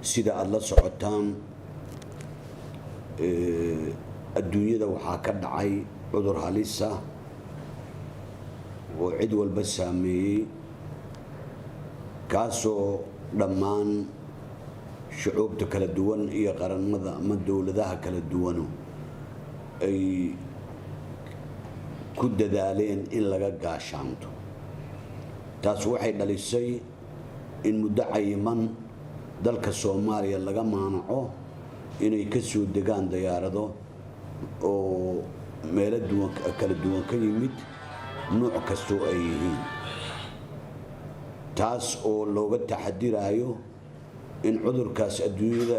sida aad la socotaan adduunyada waxaa ka dhacay cudur halis ah oo cid walba saameeyey kaasoo dhammaan shucuubta kala duwan iyo qaranada ama dowladaha kala duwanu ay ku dadaaleen in laga gaashaanto. taas waxay dhalisay in muddo cayiman dalka Soomaaliya laga maanaco inay ka soo degaan diyaarado oo meelo kala duwan ka yimid nooc kasto ay yihiin, taas oo looga taxadirayo in cudurkaas adduunyada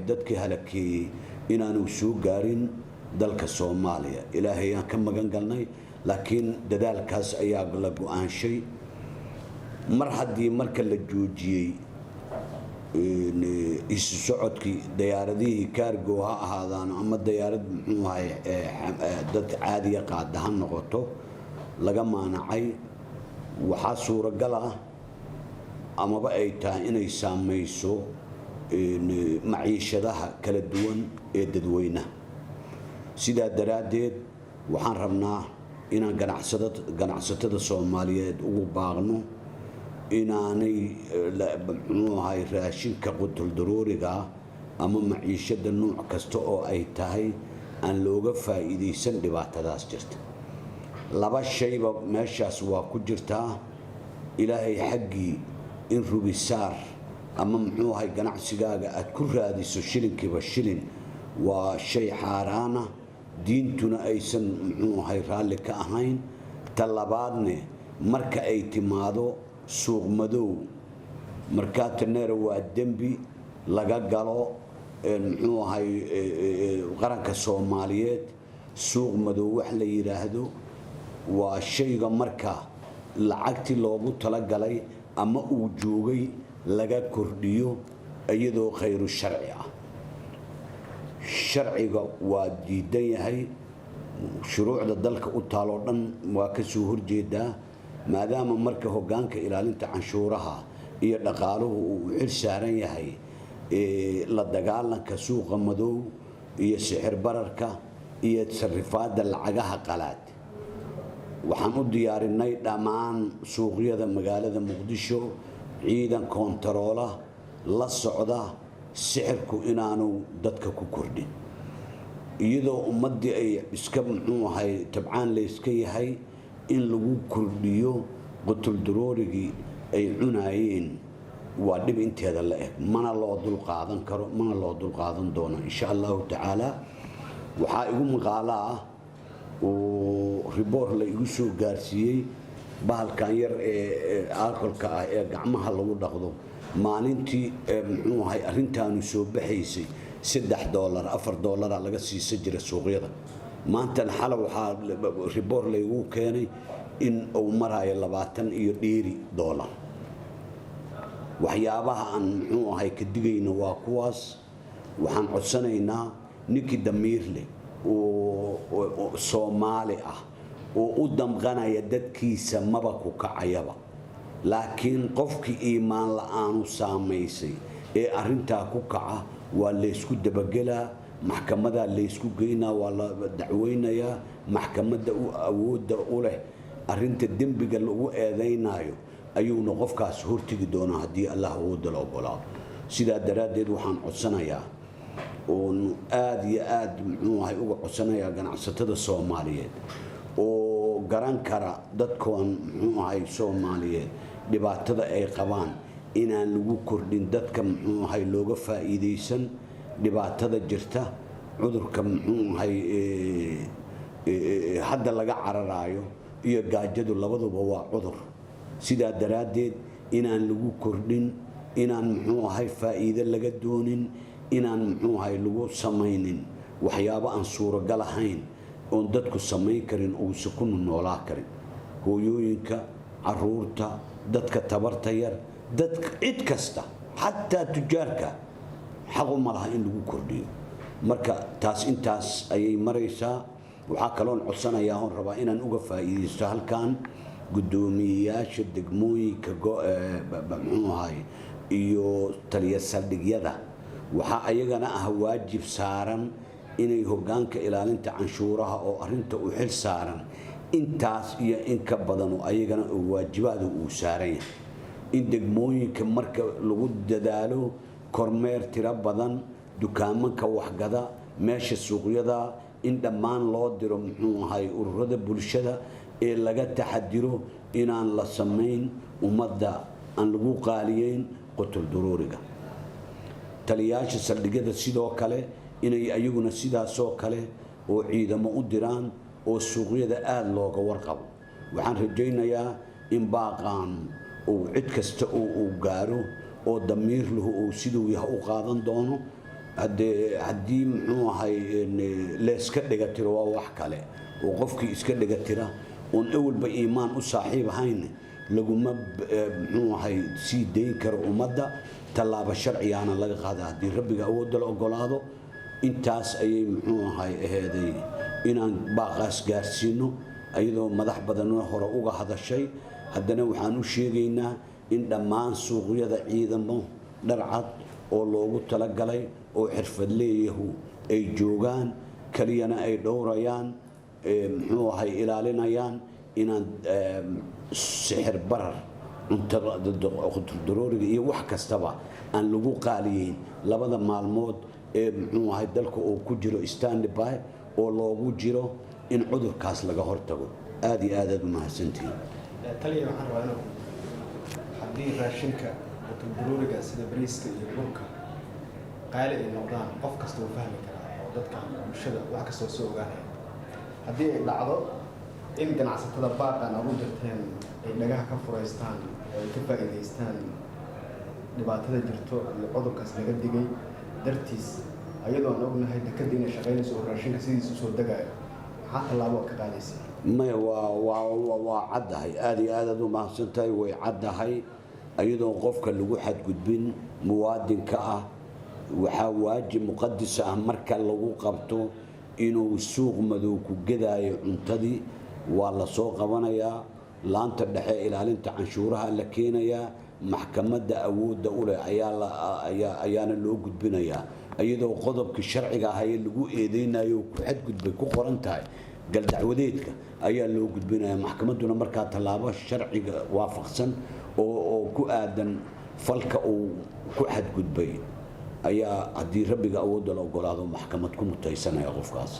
dadkii halakeeyey inaanu soo gaarin dalka Soomaaliya. ilaahay aan ka magan galnay, laakiin dadaalkaas ayaa la go'aanshay mar haddii marka la joojiyey isu socodkii diyaaradihii cargo ha ahaadaan ama diyaarad dad caadiya qaada ha noqoto laga maanacay. waxaa suuragal ah amaba ay tahay inay saamayso maciishadaha kala duwan ee dadweynaha. sidaa daraaddeed waxaan rabnaa inaan ganacsatada Soomaaliyeed ugu baaqno inaanay raashinka qutul daruuriga ama maciishada nooc kasta oo ay tahay aan looga faa'iideysan dhibaatadaas jirta. laba shayba meeshaas waa ku jirtaa. ilaahay xaggii in rubisaar ama ganacsigaaga aad ku raadiso shilinkiiba shilin waa shay xaaraana, diintuna aysan raalli ka ahayn. ta labaadne marka ay timaado suuq madow markaataneera waa dembi laga galo qaranka Soomaaliyeed. suuq madow wax la yiraahdo waa shayga marka lacagtii loogu talagalay ama uu joogay laga kordhiyo iyadoo khayru sharci ah. sharciga waa diidan yahay, shuruucda dalka u taalo dhan waa ka soo horjeedaa, maadaama marka hoggaanka ilaalinta canshuuraha iyo dhaqaaluhu uu xil saaran yahay la dagaalanka suuqa madow iyo sixir bararka iyo sarrifaadda lacagaha qalaad. waxaan u diyaarinay dhammaan suuqyada magaalada Muqdisho ciidan koontaroola la socda sixirku inaanu dadka ku kordhin, iyadoo ummadii ay iska tabcaan la iska yahay in lagu kordhiyo qutul daruurigii ay cunayeen. waa dhib inteeda la eg, mana loo dul qaadan karo, mana loo dul qaadan doono insha Allah taala. waxaa igu maqaala ah oo report la igu soo gaarsiiyey bahalkan yar ee alcoholka ah ee gacmaha lagu dhaqdo maalintii arrintaanu soo baxaysay $3 $4 laga siisan jiray suuqyada. maanta xal waxaa report la igu keenay in uu marayo $20. waxyaabaha aan ka digayna waa kuwaas. waxaan codsanaynaa ninkii damiir leh oo Soomaali ah oo u damqanaya dadkiisa maba ku kacayaba, laakiin qofkii iimaan la'aanu saamaysay ee arrintaa ku kaca waa la isku dabagelaa, maxkamada la isku geynaa, waa la dacweynayaa. maxkamadda u awoodda u leh arrinta dembiga lagu eedeynayo ayuuna qofkaas hortigi doonaa haddii Allah awoodda la ogolaado. sidaa daraaddeed waxaan codsanayaa oo aad iyo aad uga codsanayaa ganacsatada Soomaaliyeed oo garan kara dadkoon Soomaaliyeed dhibaatada ay qabaan inaan lagu kordhin dadka looga faa'iideysan dhibaatada jirta. cudurka hadda laga cararayo iyo gaajadu labaduba waa cudur. sidaa daraaddeed inaan lagu kordhin, inaan faa'iido laga doonin, inaan lagu samaynin waxyaabo aan suuragal ahayn oon dadku samayn karin oo si ku noolaa karin. hooyooyinka, caruurta, dadka tabarta yar, dadka cid kasta, xataa tujaarka xaq uma laha in lagu kordhiyo. marka taas intaas ayay maraysaa. waxaa kaloon codsanayaa oon rabaa inaan uga faa'iideysto halkan gudoomiyayaasha degmooyinka iyo taliya saldhigyada waxaa ayagana ah waajib saaran inay hoggaanka ilaalinta canshuuraha oo arrinta u xil saaran intaas iyo in ka badan oo ayagana waajibaadu uu saaran yahay in degmooyinka marka lagu dadaalo kormeer tiro badan dukaamanka waxgada meesha suuqyada in dhammaan loo diro muxuu ahay ururada bulshada ee laga taxadiro inaan la samayn ummadda aan lagu qaaliyeyn qutul duruuriga taliyaasha saldhigyada sidoo kale inay ayaguna sidaasoo kale oo ciidamo u diraan oo suuqyada aad looga warqabo waxaan rajaynayaa in baaqaan uu cid kasta uu gaaro oo damiir lahu uu siduu yahay u qaadan doono haddii muxuu ahay leeska dhigatiro waa wax kale oo qofkii iska dhigatira oon awalba iimaan u saaxiib ahayn laguma muxuu ahay sii dayn karo ummadda tallaabo sharciyaana laga qaada haddii rabbiga awoodda la ogolaado intaas ayay muxuu ahay aheeday inaan baaqaas gaarsiino ayadoo madax badanna hore uga hadashay haddana waxaan u sheegaynaa in dhammaan suuqyada ciidamo dharcad oo loogu talagalay oo xirfadleeyahu ay joogaan kaliyana ay dhowrayaan muxuu ahay ilaalinayaan inaan sixir barar cuntaduruuriga iyo wax kastaba aan lagu qaaliyeyn labada maalmood ee muxuu ahay dalka uu ku jiro standby oo loogu jiro in cudurkaas laga hortago aad iyo aad u mahadsantihiin taliya waxaan rabaa inuu haddii raashinka cuntaduruuriga sida bariiska iyo burka qaali ay noqdaan qof kasta uu fahmi karaa oo dadka bulshada wax kastoo soo ogaanaya haddii ay dhacdo in ganacsatada baaqan aad u dirteen ay dhagaha ka furaystaan oo ay ka faa'iidaystaan dhibaatada jirto iyo cudurkaas laga digay dartiis ayadoo aan ognahay dekada inay shaqaynayso oo raashinka sidiisa usoo degaayo maxaa tallaabo ka qaadaysa maya waa caddahay aad iyo aad u mahadsan tahay way caddahay ayadoo qofka lagu xadgudbin muwaadinka ah waxaa waajib muqadis ah marka lagu qabto inuu suuq madow ku gadaayo cuntadii waa la soo qabanayaa laanta dhexe ilaalinta canshuuraha la keenayaa maxkamadda awoodda u leh ayaana loo gudbinayaa iyadoo qodobkii sharciga ah ee lagu eedeynayo ku xadgudbay ku qoran tahay galdacwadeedka ayaa loo gudbinayaa maxkamadduna markaa tallaabo sharciga waafaqsan oo ku aadan falka uu ku xadgudbay ayaa haddii rabbiga awoodda la ogolaado maxkamad ku mutaysanaya qofkaas